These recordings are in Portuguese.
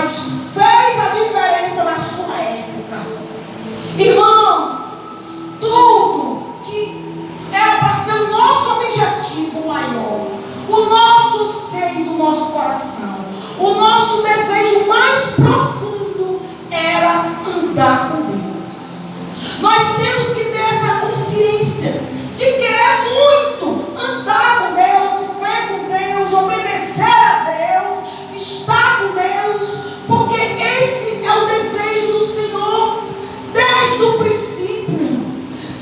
mas fez a diferença na sua época. Irmãos, tudo que era para ser o nosso objetivo maior, o nosso seio do nosso coração, o nosso desejo mais profundo era andar com Deus. Nós temos que ter essa consciência de querer muito andar com Deus, viver com Deus, obedecer a Deus, estar com Deus, porque esse é o desejo do Senhor desde o princípio,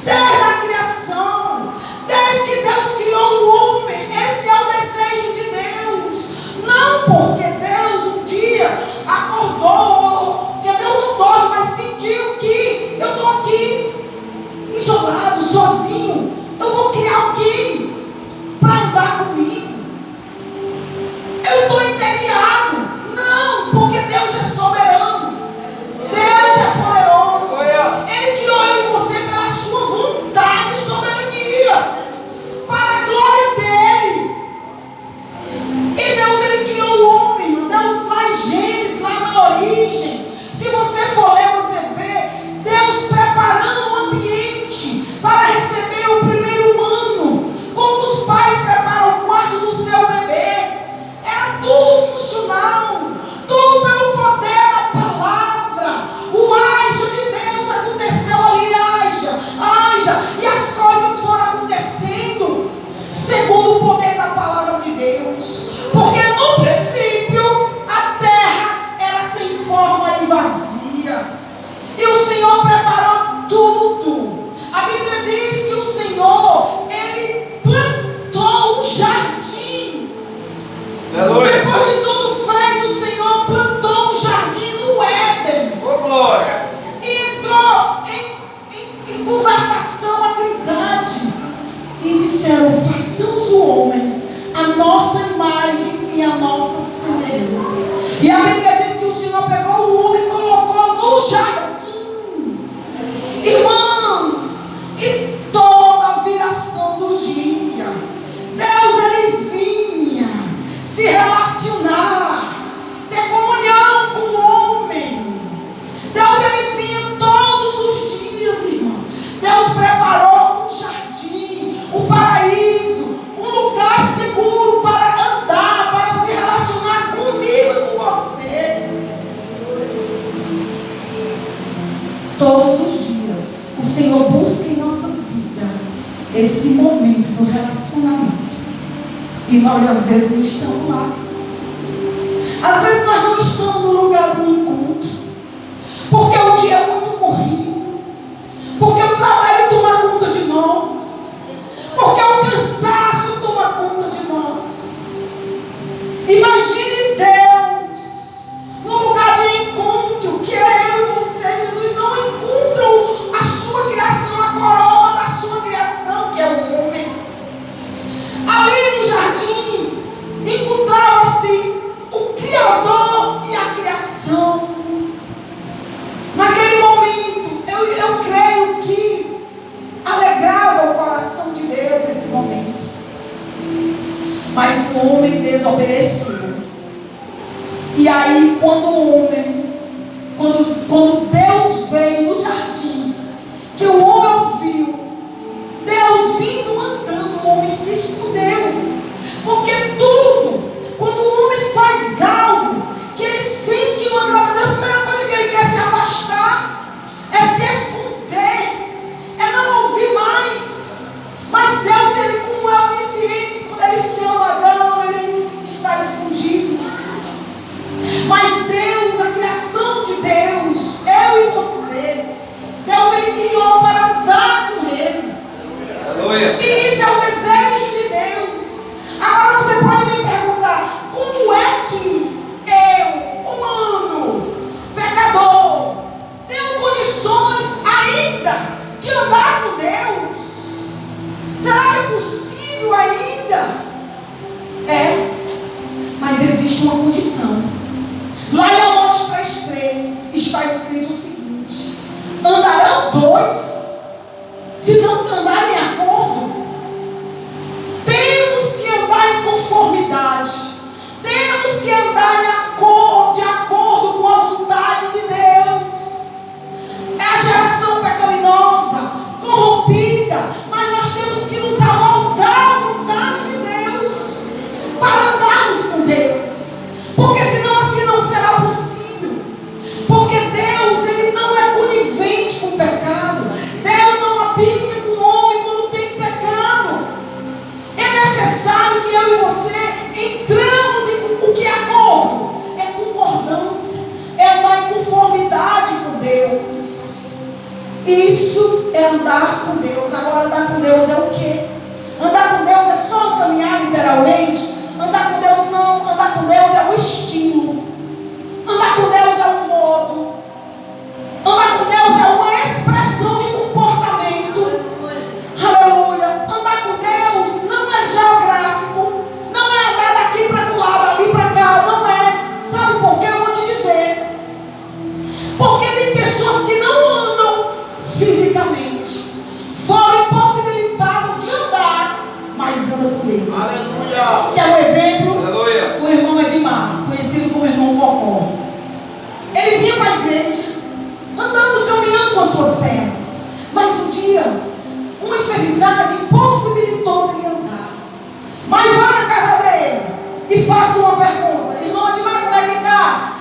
desde a criação, desde que Deus criou o homem. Esse é o desejo de Deus. Não porque Deus um dia acordou, porque Deus não dorme, mas sentiu que eu estou aqui isolado, sozinho, eu vou criar alguém para andar comigo. Eu estou entediado. Não, porque Deus é soberano, Deus é poderoso. Ele criou eu e você pela sua vontade e soberania, para a glória dele. E Deus, ele criou o homem. Deus, lá em Gênesis, lá na origem, se você for ler, você vê Deus preparando um ambiente para receber o primeiro humano, como os pais preparam o quarto do seu bebê. Era tudo funcional, tudo pelo poder da palavra. O haja de Deus aconteceu ali, haja, e as coisas foram acontecendo segundo o poder da palavra de Deus. Porque no princípio a terra era sem forma e vazia, e o Senhor preparou tudo. A Bíblia diz que o Senhor, ele plantou um jardim. Depois de tudo feito, o Senhor plantou um jardim no Éden. E entrou em conversação a Trindade. E disseram: façamos o homem a nossa imagem e a nossa semelhança. E a Bíblia diz que o Senhor pegou o homem e colocou no jardim. Irmãos, e toda a viração do dia, Deus, ele vinha se relacionar, ter comunhão com o homem. Deus, ele vinha todos os dias, irmão. Deus preparou um jardim, um paraíso, um lugar seguro para andar, para se relacionar comigo e com você. Todos os dias o Senhor busca em nossas vidas esse momento do relacionamento. E nós às vezes não estamos lá. Às vezes nós não estamos no lugar do encontro, porque o dia é muito corrido, porque o trabalho toma conta de nós, porque o cansaço toma conta de nós. Imagine Deus no lugar de encontro, que é eu e você. Jesus não encontram a sua criação, a coroa da sua criação, que é o homem. Ali no jardim encontrava-se o Criador e a criação. Naquele momento, eu creio que alegrava o coração de Deus esse momento. Mas o homem desobedeceu. E aí, quando Deus veio no jardim, que o homem ouviu Deus vindo andando, o homem se escondeu. Porque tudo, quando o homem faz algo que ele sente que não agrada a Deus, a primeira coisa que ele quer é se afastar, é se esconder, é não ouvir mais. Mas Deus, ele, como é onisciente, quando ele chama Adão, ele está escondido. Mas Deus, a criação de Deus, eu e você, Deus, ele criou para andar com ele. Aleluia. E isso é o desejo de Deus. Agora você pode me perguntar: como é que eu, humano, pecador, tenho condições ainda de andar com Deus? Será que é possível ainda? É, mas existe uma condição. Lá em Amós 3:3 está escrito o seguinte: andarão dois se não andarem em acordo? Temos que andar em conformidade, temos que andar de acordo com necessário que eu e você entramos em o que é acordo? É concordância, é andar em conformidade com Deus. Isso é andar com Deus. Agora, andar com Deus é o quê? Andar com Deus é só caminhar literalmente? Andar com Deus não. Andar com Deus é o estilo. Andar com Deus é um modo. Andar com Deus é uma expressão de comportamento. Aleluia. Andar com Deus não é geográfico. Não é andar daqui para o lado, ali para cá. Não é. Sabe por quê? Eu vou te dizer. Porque tem pessoas que não andam fisicamente. Foram impossibilitadas de andar, mas andam com Deus. Aleluia. Quer um exemplo? Aleluia. O irmão Edmar, conhecido como irmão Cocó. Ele vinha para a igreja, andando, caminhando com as suas pernas. Mas um dia, uma enfermidade impossibilitou dele andar. Mas vá na casa dele e faça uma pergunta: irmão Edmar, como é que está?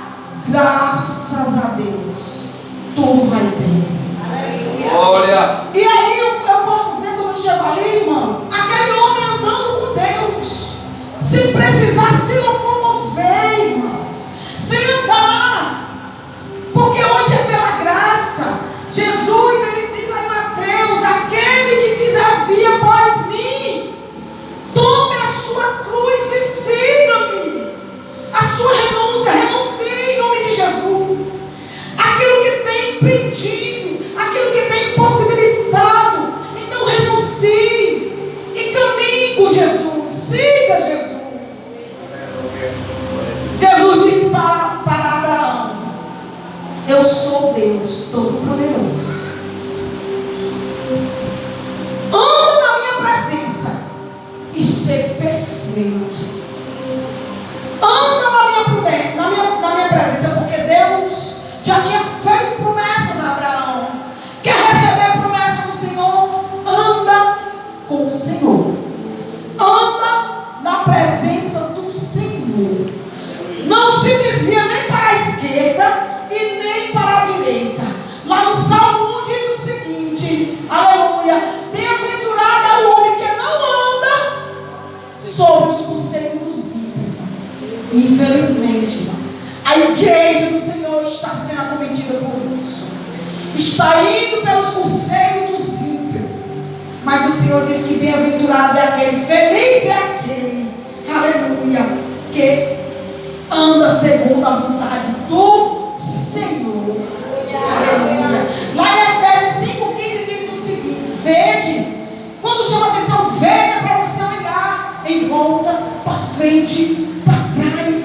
Graças a Deus, tudo vai bem. Glória. E aí eu posso ver quando eu chego ali, irmão, aquele homem andando com Deus, sem precisar se locomover, irmãos, sem andar. Porque hoje é pela graça. Jesus, ele diz lá em Mateus: aquele que quiser vir após mim, tome a sua cruz e siga-me. A sua renúncia, renuncie em nome de Jesus. Aquilo que tem impedido, aquilo que tem impossibilitado, então renuncie e caminhe com Jesus. Siga Jesus. Jesus disse para Abraão: eu sou Deus Todo-Poderoso. Ando na minha presença e ser perfeito. Anda na minha presença, porque Deus já tinha feito promessas a Abraão. Quer receber a promessa do Senhor? Anda com o Senhor. Anda na presença do Senhor. Não se dizia nem para a esquerda e nem para a direita. Lá no Salmo 1 diz o seguinte: aleluia, bem-aventurado é o homem que não anda sobre os conselhos dos ímpios. Infelizmente, a igreja do Senhor está sendo acometida por isso. Está indo pelos conselhos dos ímpios. Mas o Senhor diz que bem-aventurado é aquele, feliz é aquele, aleluia, que anda segundo a vontade do Senhor. Aleluia. Lá em Efésios 5,15 diz o seguinte: vede, quando chama a atenção, veja para você olhar em volta, para frente, para trás.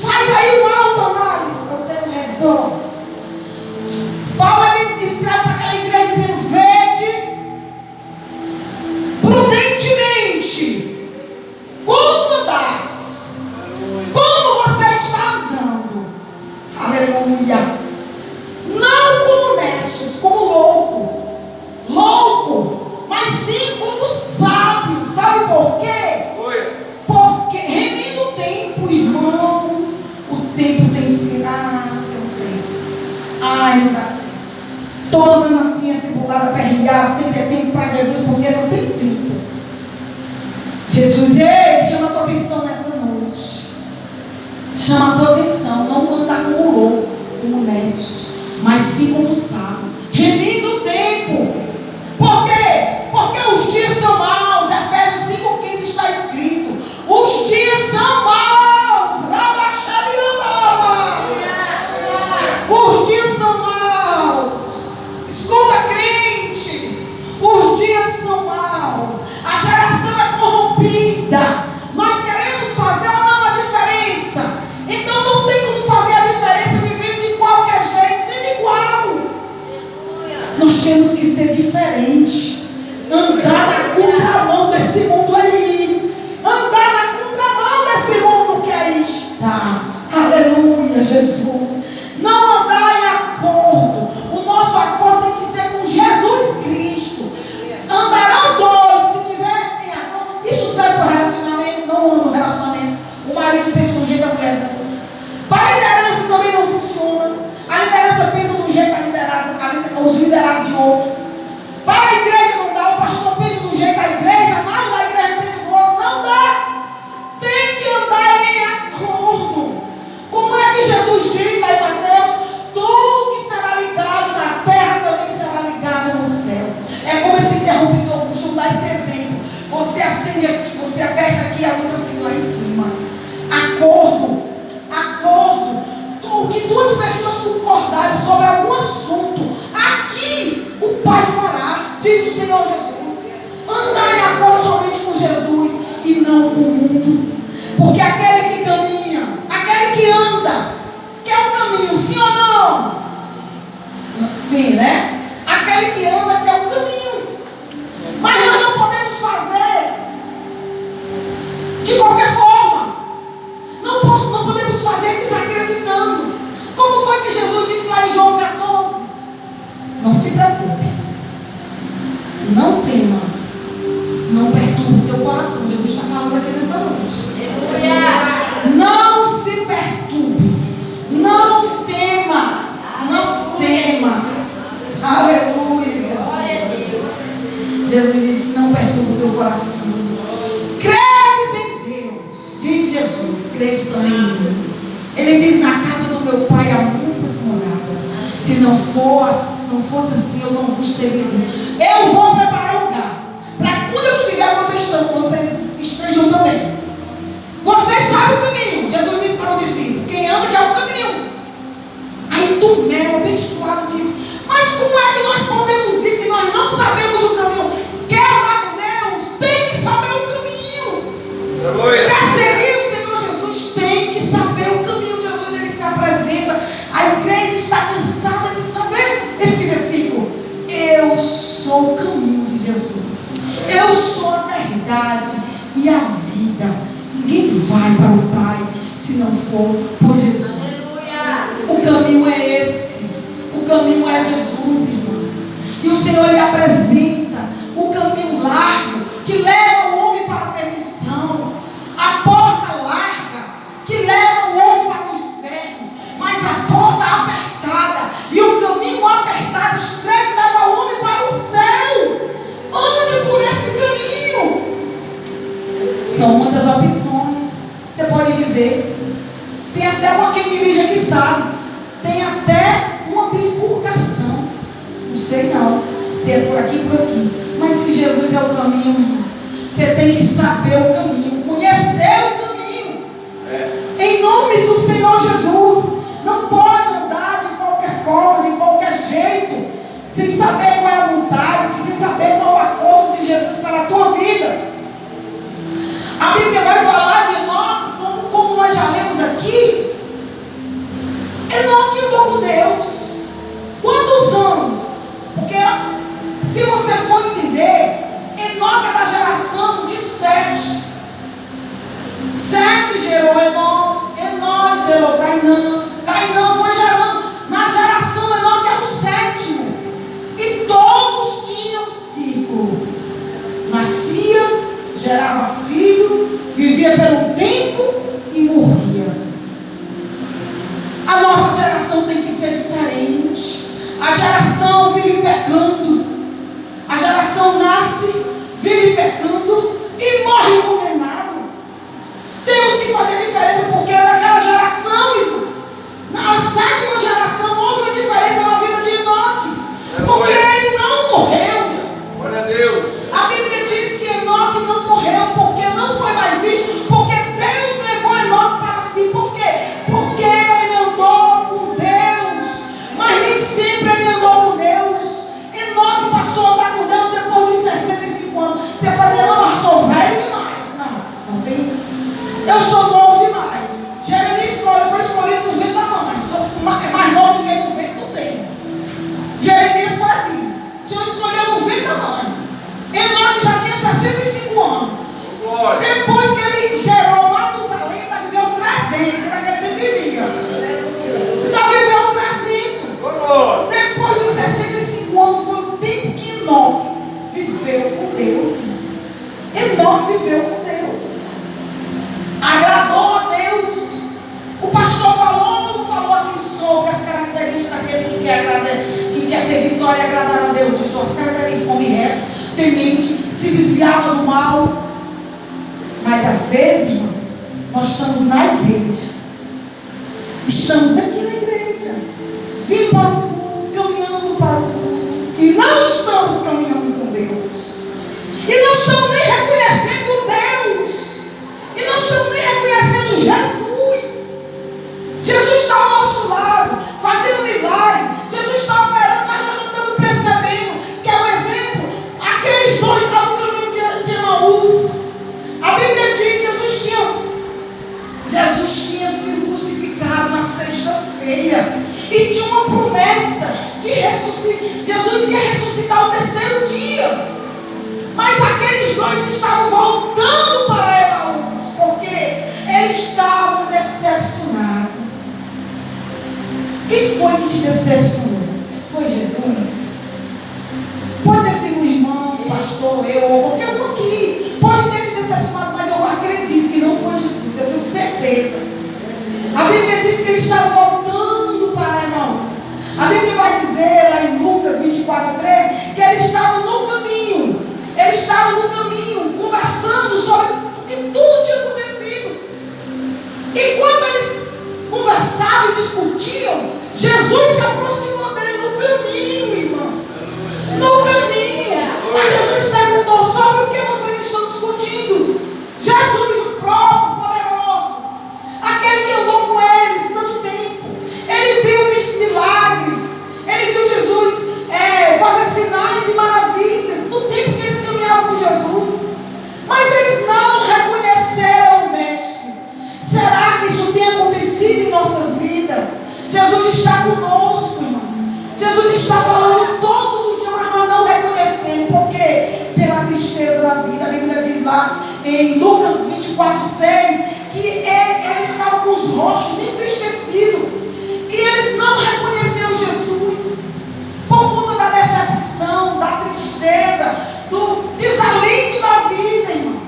Faz aí uma autoanálise ao teu redor. Paulo, ele escreve para aquela igreja dizendo: vede prudentemente como andais, como você está andando. Aleluia. Não como necios, como louco, mas sim como sábio. Sabe por quê? Porque remindo o tempo, irmão. O tempo tem sido ai, não dá tempo. Toda massinha tribulada, aperreada, sem ter tempo para Jesus, porque não tem tempo. Jesus, ei, chama a tua atenção nessa noite. Chama a tua atenção. Não andar como louco, como nécio, mas sim como sábio. Remindo o tempo. Por quê? Porque os dias são maus. Efésios 5,15 está escrito: os dias são maus. Os dias são maus. Escuta, crente. Os dias são maus. A geração é corrompida. Nós queremos fazer ou não a diferença. Então não tem como fazer a diferença vivendo de qualquer jeito, sendo igual. não com o mundo. Porque aquele que caminha, aquele que anda, quer o caminho, sim ou não? Sim, né? Aquele que anda quer o caminho. Mas nós não podemos fazer de qualquer forma. Não podemos fazer desacreditando. Como foi que Jesus disse lá em João 14? Não se preocupe. Não temas. Não perturbe o teu coração. Jesus está falando aqui nesta noite. Não se perturbe. Não temas. Não temas. Aleluia, Jesus. Jesus disse: não perturbe o teu coração. Credes em Deus, diz Jesus. Crede também em mim. Ele diz: na casa do meu pai há muitas moradas. Se não fosse assim, eu não vos teria dito. Eu vou preparar lugar para quando eu estiver, vocês estejam também. Vocês sabem o caminho. Jesus disse para o discípulo: quem anda quer o caminho. Aí Tomé, o abençoado, disse: mas como é que nós podemos ir que nós não sabemos o caminho? Quer andar com Deus? Tem que saber o caminho. Quer seguir o Senhor Jesus? Tem que saber o caminho. Jesus, ele se apresenta. A igreja está cansada de saber esse versículo. Eu sou o caminho de Jesus. Eu sou a verdade e a vida. Ninguém vai para o Pai se não for por Jesus. O caminho é esse. O caminho é Jesus, irmão. E o Senhor lhe apresenta o caminho largo que leva o homem para a perdição. A porta larga que leva o homem para o inferno. Mas a porta apertada e o caminho apertado, estreito, leva o homem para o céu. Ande por esse caminho. São muitas opções. Você pode dizer. Tem até uma, quem dirige aqui sabe. Tem até uma bifurcação. Não sei não. Se é por aqui, por aqui. Mas se Jesus é o caminho, irmão, você tem que saber o caminho. Conhecer o caminho. Em nome do Senhor Jesus. Não pode andar de qualquer forma, de qualquer jeito, sem saber qual é a vontade, sem saber qual é o acordo de Jesus para a tua vida. A Bíblia vai falar de Enoque, como nós já lemos aqui. Enoque andou com Deus. Quantos anos? Porque se você for entender, Enoque é da geração de Sete. Sete gerou Enós, Enós gerou Cainã, Cainã foi gerando. Na geração Enoque é o sétimo. E todos tinham ciclo. Nascia, gerava filho, vivia pelo tempo e morria. A nossa geração tem que ser diferente. A geração vive pecando. A geração nasce, vive pecando e morre condenado. Temos que fazer diferença, porque naquela geração, irmão, na sétima geração, houve uma diferença na vida de Enoque. Porque ele não morreu. Glória a Deus. A Bíblia diz que Enoque não morreu porque não foi mais visto, porque Deus levou Enoque para si. Por quê? Porque ele andou com Deus. Mas nem sempre ele andou com Deus. Enoque passou a andar com Deus depois dos 65 anos. Você pode dizer: não, eu sou velho demais. Não tem. Eu sou novo demais. Jeremias foi escolhido no ventre da mãe. É mais novo do que no ventre do tempo. Jeremias foi assim. O Senhor escolheu no ventre da mãe. Enoque já tinha 65 anos. Glória. Depois que ele gerou Matusalém, ainda viveu 300. Que naquele tempo vivia. Ainda viveu 300. Glória. Depois dos 65 anos foi o tempo que Enoque viveu com Deus. Enoque viveu com Deus. Agradou a Deus. O pastor falou ou não falou aqui sobre as características daquele que quer ter vitória e agradar a Deus? De Jó, as características: homem reto, temente, se desviava do mal. Mas às vezes, irmão, nós estamos na igreja. Estamos aqui na igreja, vindo para o culto, caminhando para o culto, e não estamos caminhando com Deus. E não estamos nem reconhecendo Deus. E não estamos nem reconhecendo Jesus. Jesus está ao nosso lado, fazendo milagre. Jesus está operando, mas nós não estamos percebendo que é um exemplo. Aqueles dois estavam no caminho de Emaús. A Bíblia diz Jesus tinha sido crucificado na sexta-feira e tinha uma promessa de ressuscitar. Jesus ia ressuscitar o terceiro dia. Mas aqueles dois estavam voltando para Emaús, porque eles estavam decepcionados. Quem foi que te decepcionou? Foi Jesus? Pode ter sido um irmão, um pastor, eu ou qualquer um aqui. Pode ter te decepcionado, mas eu acredito que não foi Jesus, eu tenho certeza. A Bíblia diz que eles estavam voltando para Emaús. A Bíblia vai dizer lá em Lucas 24:13 que eles estavam no caminho. Eles estavam no caminho, conversando sobre o que tudo tinha acontecido. E quando eles conversavam e discutiam, Jesus se aproximou dele no caminho, irmãos. No caminho. Aí Jesus perguntou: sobre o que vocês estão discutindo? Jesus, o próprio, poderoso, aquele que andou com eles tanto tempo. Ele viu milagres. Ele viu Jesus fazer sinais e maravilhas no tempo que eles caminhavam com Jesus. Mas eles não reconheceram o Mestre. Será que isso tem acontecido em nossas vidas? Jesus está conosco, irmão. Jesus está falando todos os dias, mas nós não reconhecemos. Por quê? Pela tristeza da vida. A Bíblia diz lá em Lucas 24:6 que eles estavam com os rostos entristecidos. E eles não reconheceram Jesus. Por conta da decepção, da tristeza, do desalento da vida, irmão.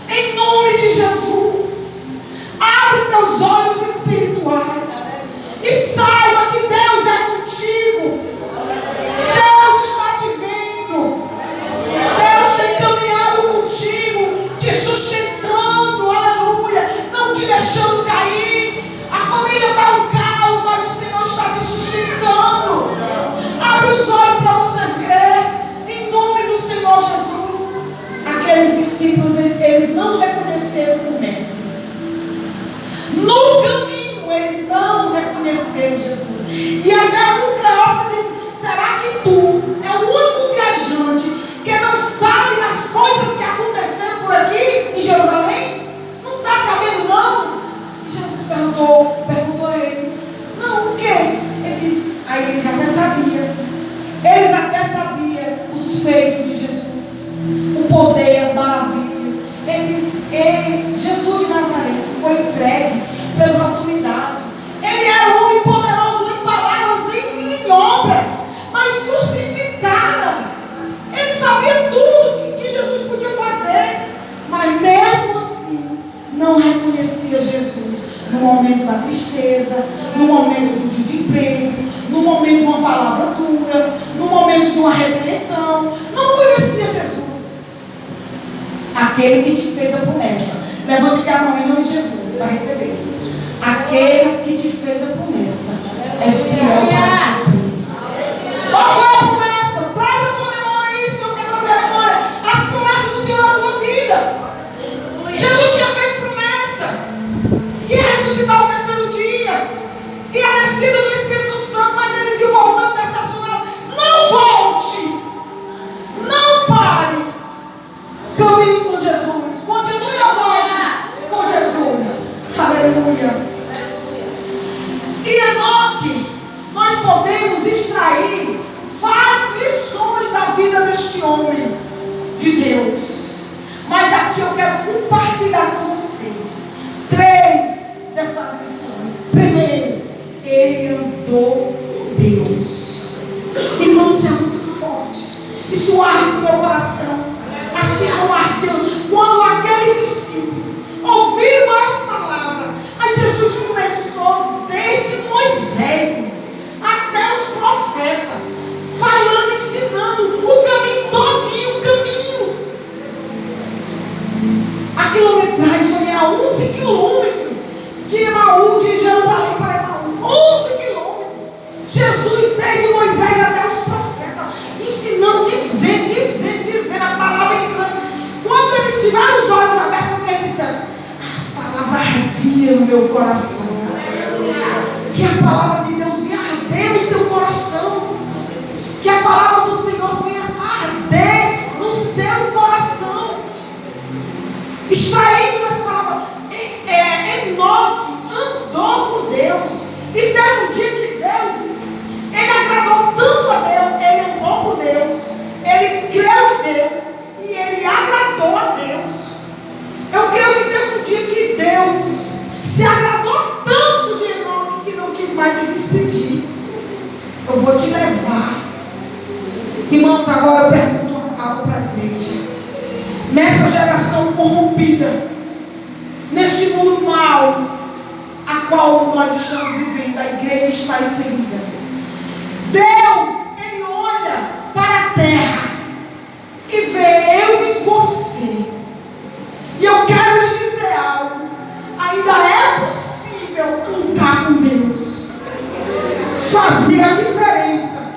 Em nome de Jesus, abre teus olhos espirituais e saiba que Deus é contigo. Deus está te vendo. Deus tem caminhado contigo, te sustentando, aleluia, não te deixando cair. A família está um caos, mas o Senhor está te sustentando. Abre os olhos para você ver, em nome do Senhor Jesus. Aqueles discípulos, eles não reconheceram o Mestre. No caminho, eles não reconheceram Jesus. E até um Cleópatra disse: será que tu é o único viajante que não sabe das coisas que aconteceram por aqui em Jerusalém? Não está sabendo, não? E Jesus perguntou a ele: não, o quê? Ele disse, aí ele já até sabia. Eles até sabiam os feitos de Jesus, o poder, as maravilhas. Ele disse: Jesus de Nazaré foi entregue pelas autoridades. Ele era um homem poderoso em palavras e em obras, mas crucificaram. Ele sabia tudo que Jesus podia fazer, mas mesmo assim não reconhecia Jesus. No momento da tristeza, no momento do desemprego, no momento de uma palavra dura, no momento de uma repreensão, não conhecia Jesus. Aquele que te fez a promessa, levante aqui a mão em nome de Jesus para receber. Aquele que te fez a promessa é fiel para cumprir. Qual foi a promessa? Traz a tua memória isso, eu quero trazer a memória. As promessas do Senhor na tua vida. Jesus tinha feito promessa que ia ressuscitar o terceiro dia, e a descida do Espírito Santo, mas eles iam voltando decepcionados. Não volte, não pare, caminhe com Jesus, continue avante com Jesus, aleluia. E Enoque, nós podemos extrair várias lições da vida deste homem de Deus, mas aqui eu quero compartilhar com vocês 3 dessas lições. Primeiro, ele andou com Deus. Irmão, isso é muito forte. Isso arde no meu coração. Assim como ardia quando aqueles discípulos ouviram as palavras. Aí Jesus começou desde Moisés até os profetas, falando, ensinando o caminho todinho, o caminho. A quilometragem era 11 quilômetros de Emaús, de Jerusalém para Emaús. 11 quilômetros. Jesus, desde Moisés até os profetas, ensinando, dizendo a palavra entrando. Quando eles tiveram os olhos abertos, eles disseram: a palavra ardia no meu coração. Que a palavra de Deus venha arder no seu coração. Que a palavra do Senhor venha arder no seu coração. Extraindo dessa palavra, Enoque se agradou tanto de Enoque que não quis mais se despedir. Eu vou te levar. Irmãos, agora eu pergunto algo para a igreja. Nessa geração corrompida, neste mundo mau, a qual nós estamos vivendo, a igreja está inserida. Deus, Ele olha para a terra e vê eu e você. E eu quero te dizer algo. Ainda é possível andar com Deus, fazer a diferença.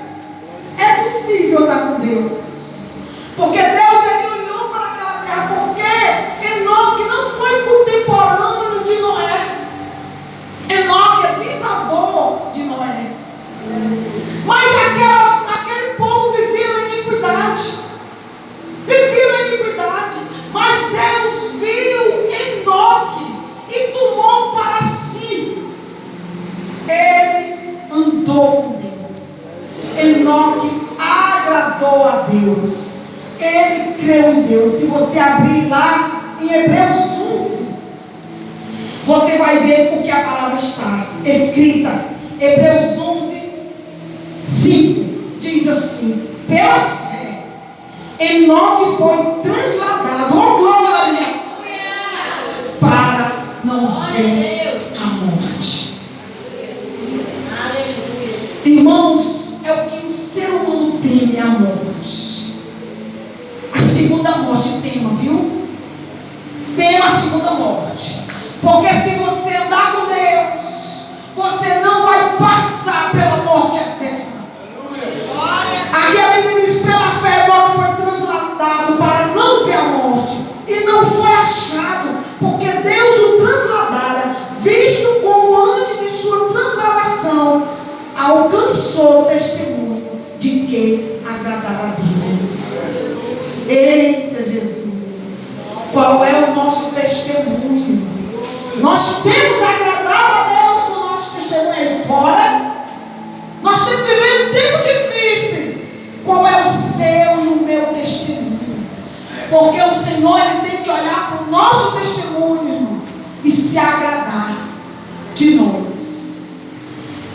É possível andar com Deus, porque Deus, Ele olhou para aquela terra, porque Enoque não foi contemporâneo de Noé. Enoque é bisavô de Noé. Mas aquele povo vivia na iniquidade. Mas Deus viu Enoque e tomou para si. Ele andou com Deus. Enoque agradou a Deus. Ele creu em Deus. Se você abrir lá em Hebreus 11, você vai ver o que a palavra está escrita. Hebreus 11, 5 diz assim: pela fé, Enoque foi transladado, oh glória, para não ver a morte. Irmãos, é o que o ser humano teme, a morte. A segunda morte tema, viu? Tema a segunda morte. Porque se você andar com Deus, você não vai passar pela morte eterna. Aqui a Bíblia diz: pela fé, Enoque foi transladado para não ver a morte. E não foi achado, porque Deus o transladara, visto como antes de sua transladação alcançou o testemunho de que agradava a Deus. Eita Jesus! Qual é o nosso testemunho? Nós temos agradado a Deus com o nosso testemunho aí fora. Nós temos vivido tempos difíceis. Qual é o seu e o meu testemunho? Porque o Senhor, Ele tem que olhar para o nosso testemunho e se agradar de nós.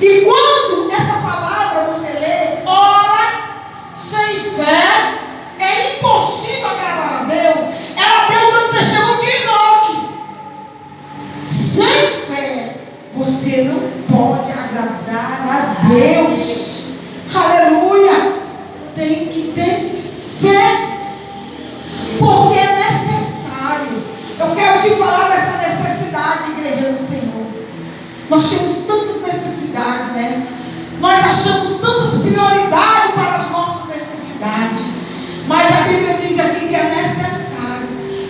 E quando essa palavra você lê, ora, sem fé, é impossível agradar a Deus. Ela deu um testemunho de Enoque. Sem fé, você não pode agradar a Deus. Aleluia! Tem que ter fé, porque é necessário. Eu quero te falar dessa necessidade, igreja do Senhor. Nós temos tantas necessidades, né? Nós achamos tantas prioridades para as nossas necessidades. Mas a Bíblia diz aqui que é necessário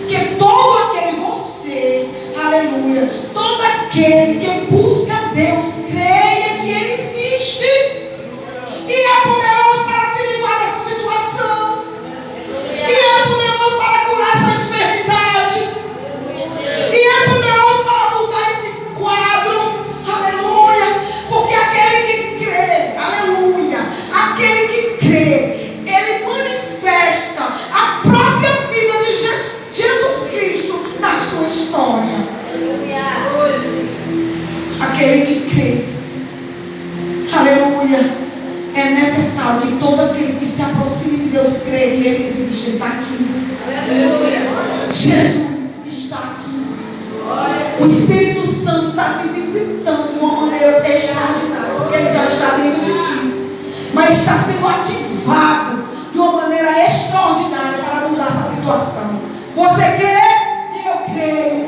que todo aquele, você, aleluia, todo aquele que busca Deus, creia que Ele existe. E é poderoso para te livrar dessa situação. E é poderoso para curar essa enfermidade. E é poderoso para mudar esse quadro. Aleluia. Porque aquele que crê, aleluia, aquele que crê, ele manifesta a própria vida de Jesus Cristo na sua história. Aquele que crê, aleluia. É necessário que todo aquele que se aproxime de Deus crê que Ele existe. Ele está aqui. Aleluia. Jesus está aqui. O Espírito Santo está te visitando de uma maneira extraordinária, porque Ele já está dentro de ti, mas está sendo ativado de uma maneira extraordinária para mudar essa situação. Você crê? Diga: eu creio.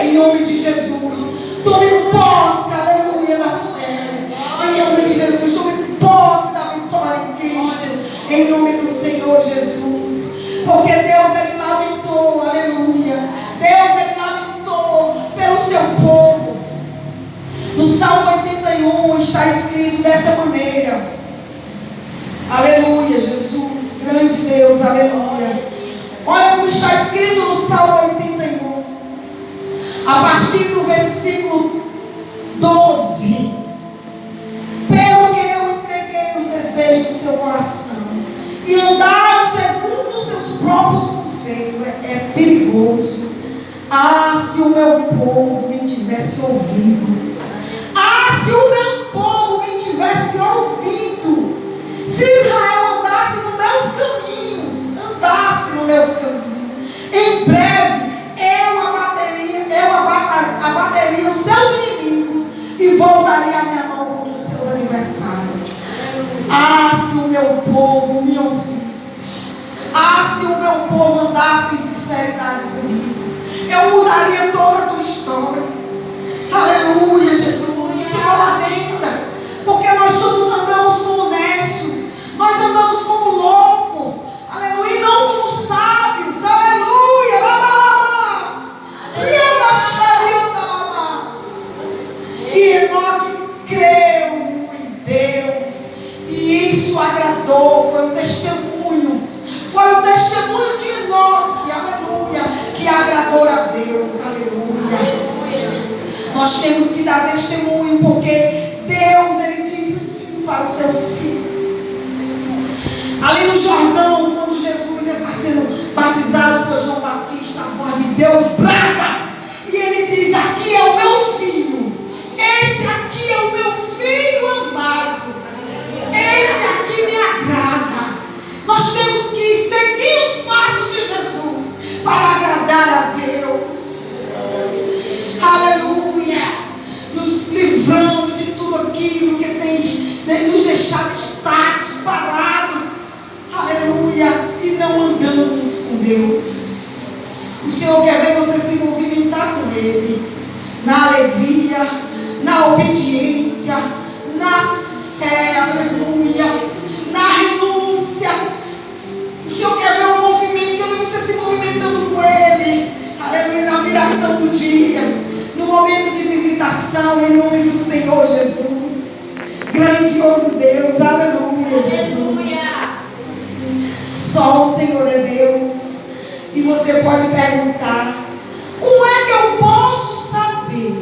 Em nome de Jesus. Tome posse, aleluia, da fé. Em nome de Jesus. Tome posse da vitória em Cristo. Em nome do Senhor Jesus. Porque Deus, Ele lamentou, aleluia. Deus, Ele lamentou pelo seu povo. No Salmo 81 está escrito dessa maneira. Aleluia, Jesus, grande Deus, aleluia. Olha como está escrito no Salmo 81, a partir do versículo 12. Pelo que eu entreguei os desejos do seu coração e andaram segundo os seus próprios conselhos. É perigoso. Ah, se o meu povo me tivesse ouvido. Ah, se o meu povo me tivesse ouvido. Se Israel andasse nos meus caminhos, em breve eu abateria os seus inimigos e voltaria a minha mão contra os seus adversários. Ah, se o meu povo me ouvisse. Ah, se o meu povo andasse em sinceridade comigo, eu mudaria toda a tua história. Aleluia, Jesus. O Senhor lamenta, porque nós andamos como nécio, nós andamos como louco, aleluia, e não como sábios, aleluia, lamas, e Enoque creu em Deus, e isso agradou, foi o testemunho de Enoque, aleluia, que agradou a Deus, aleluia. Nós temos que dar testemunho, porque Deus, Ele disse sim para o seu filho. Ali no Jordão, quando Jesus está sendo batizado por João Batista, a voz de Deus brada, e Ele diz: aqui é o meu filho, esse aqui é o meu filho amado, esse aqui me agrada. Nós temos que seguir os passos de Jesus para agradar a Deus. Aleluia. Nos livrando de tudo aquilo que tem nos deixado estáticos, parados. Aleluia. E não andamos com Deus. O Senhor quer ver você se movimentar com Ele, na alegria, na obediência, na fé, aleluia, na renúncia. O Senhor quer ver o movimento, quer ver você se movimentando com Ele, aleluia, na viração do dia, no momento de visitação, em nome do Senhor Jesus. Grandioso Deus, aleluia, Jesus. Só o Senhor é Deus. E você pode perguntar: como é que eu posso saber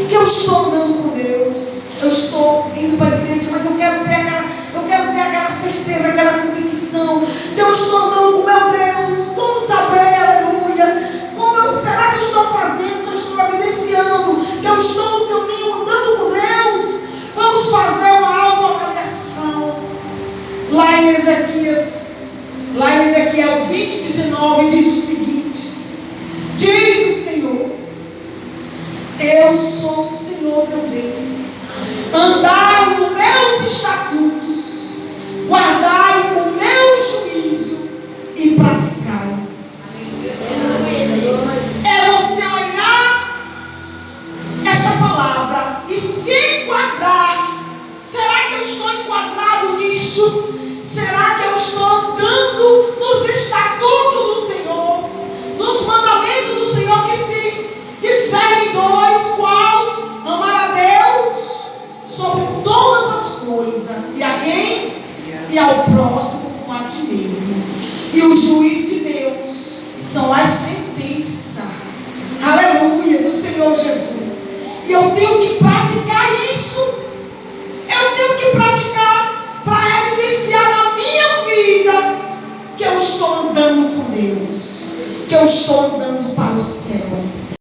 que eu estou andando com Deus? Eu estou indo para a igreja, mas eu quero ter aquela certeza, aquela convicção. Se eu estou andando com meu Deus, como saber, aleluia? Será que eu estou fazendo? Se eu estou evidenciando que eu estou no caminho andando com Deus? Vamos fazer uma autoavaliação. Lá em Ezequiel 20:19 diz o seguinte: diz o Senhor: eu sou o Senhor teu Deus, andai nos meus estatutos, guardai o meu juízo e praticai. É você olhar esta palavra e se enquadrar. Será que eu estou enquadrado nisso? Será que eu estou andando nos estatutos do Senhor, nos mandamentos do Senhor, que se disserem dois: qual? Amar a Deus sobre todas as coisas, e a quem? E ao próximo como a ti mesmo. E o juiz de Deus são as sentenças, aleluia, do Senhor Jesus. E eu tenho que